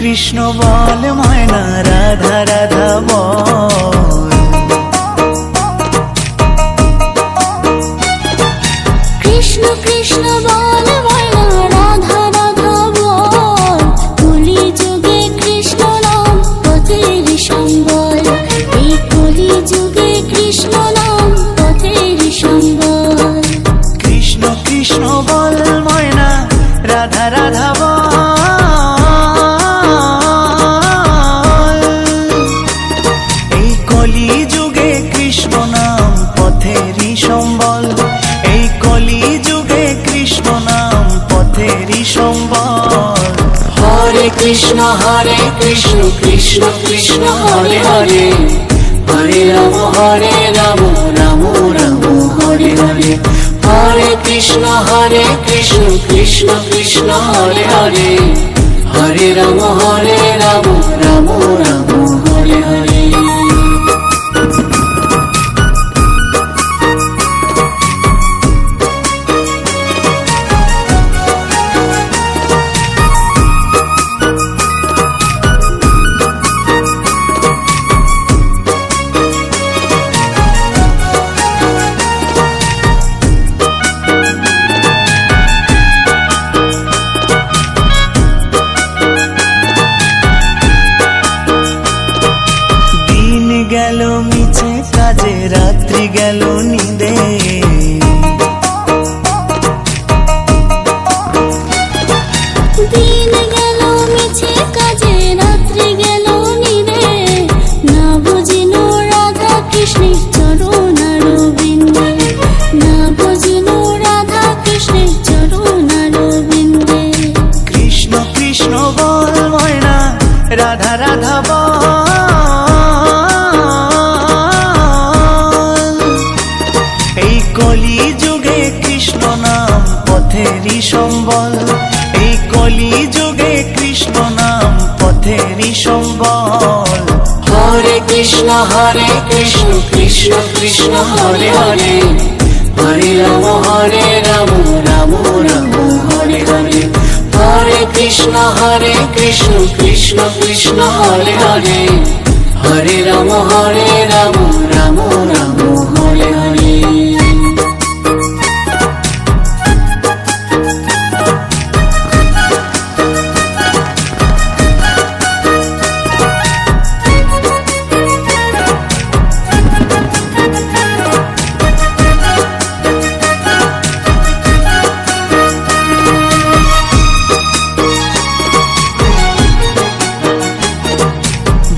कृष्ण बोल मयना राधा राधा बोल। कृष्ण कृष्ण बोल मयना राधा राधा बोल। कलि जुगे कृष्ण नाम पथेर सम्बल। এই কলি যুগে কৃষ্ণ নাম পথের সম্বল। कृष्ण कृष्ण बोल मयना राधा राधा बोल। এই কলি যুগে কৃষ্ণ নাম পথেরই সম্বল। এই কলি যুগে কৃষ্ণ নাম পথেরই সম্বল। हरे कृष्ण कृष्ण कृष्ण हरे हरे। हरे राम राम राम हरे हरे। हरे कृष्ण कृष्ण कृष्ण हरे हरे। हरे राम राम राम हरे हरे। গেল মিছে কাজে রাত্রি গেল নিদে। দিন গেল মিছে কাজে রাত্রি গেল নিদে। না বুঝিনো রাধা কৃষ্ণের চরণ অরবিন্দে। না বুঝিনো রাধা কৃষ্ণের চরণ অরবিন্দে। কৃষ্ণ কৃষ্ণ বল ময়না রাধা রাধা বল। এই কলি যুগে কৃষ্ণ নাম পথেরই সম্বল। এই কলি যুগে কৃষ্ণ নাম পথেরই সম্বল। हरे कृष्ण कृष्ण कृष्ण हरे हरे। हरे राम राम राम हरे हरे। हरे कृष्ण कृष्ण कृष्ण हरे हरे। हरे राम राम राम हरे हरे।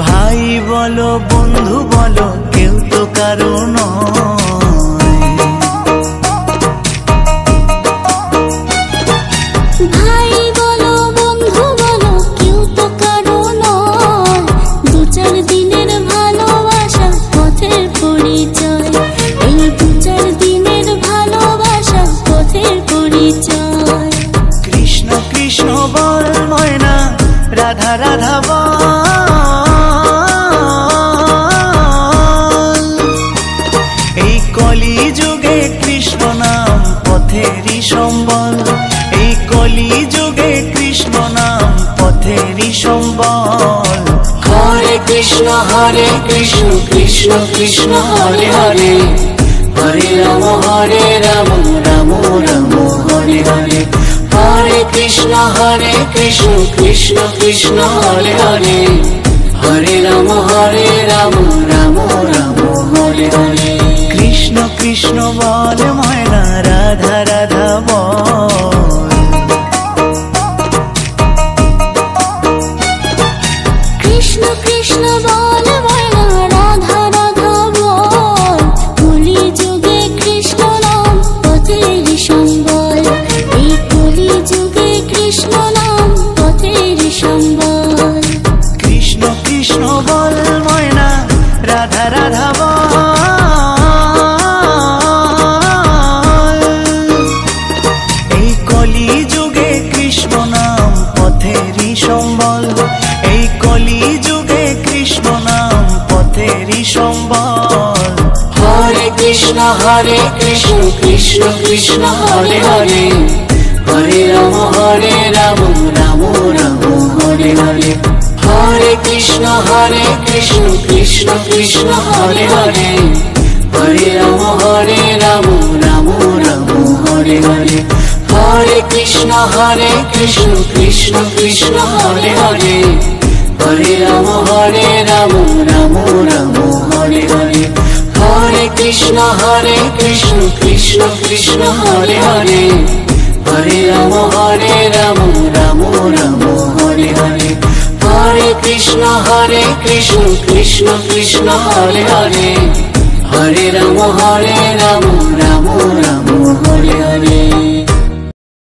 ভাই বলো বন্ধু বলো কেউ তো কারো নয়। ভাই বলো বন্ধু বলো কেউ তো কারো নয়। দু চার দিনের ভালোবাসা পথের পরিচয়। এই দু চার দিনের ভালোবাসা পথের পরিচয়। কৃষ্ণ কৃষ্ণ বল ময়না রাধা রাধা বল। এই কলি যুগে কৃষ্ণ নাম পথেরই সম্বল। এই কলি যুগে কৃষ্ণ নাম পথেরই সম্বল। हरे कृष्ण कृष्ण कृष्ण हरे हरे। हरे राम राम राम हरे हरे। हरे कृष्ण कृष्ण कृष्ण हरे हरे। हरे राम राम राम हरे हरे। কৃষ্ণ কৃষ্ণ বল ময়না রাধা রাধা বল। कृष्ण कृष्ण बोल मयना राधा राधा बोल। कलि जुगे कृष्ण नाम पथेर सम्बल। এই কলি যুগে কৃষ্ণ নাম পথের সম্বল। কৃষ্ণ কৃষ্ণ বল ময়না রাধা রাধা বল। এই কলি যুগে কৃষ্ণ নাম পথেরই সম্বল। এই কলি যুগে কৃষ্ণ নাম পথেরই সম্বল। हरे कृष्ण कृष्ण कृष्ण हरे हरे। हरे राम राम राम हरे हरे। কৃষ্ণ কৃষ্ণ কৃষ্ণ হরে হরে হরে রাম রাম রাম হরে হরে হরে কৃষ্ণ কৃষ্ণ কৃষ্ণ হরে হরে হরে রাম রাম রাম হরে হরে হরে কৃষ্ণ কৃষ্ণ কৃষ্ণ হরে হরে হরে রাম রাম রাম হরে হরে হরে কৃষ্ণ কৃষ্ণ কৃষ্ণ হরে হরে হরে রাম রাম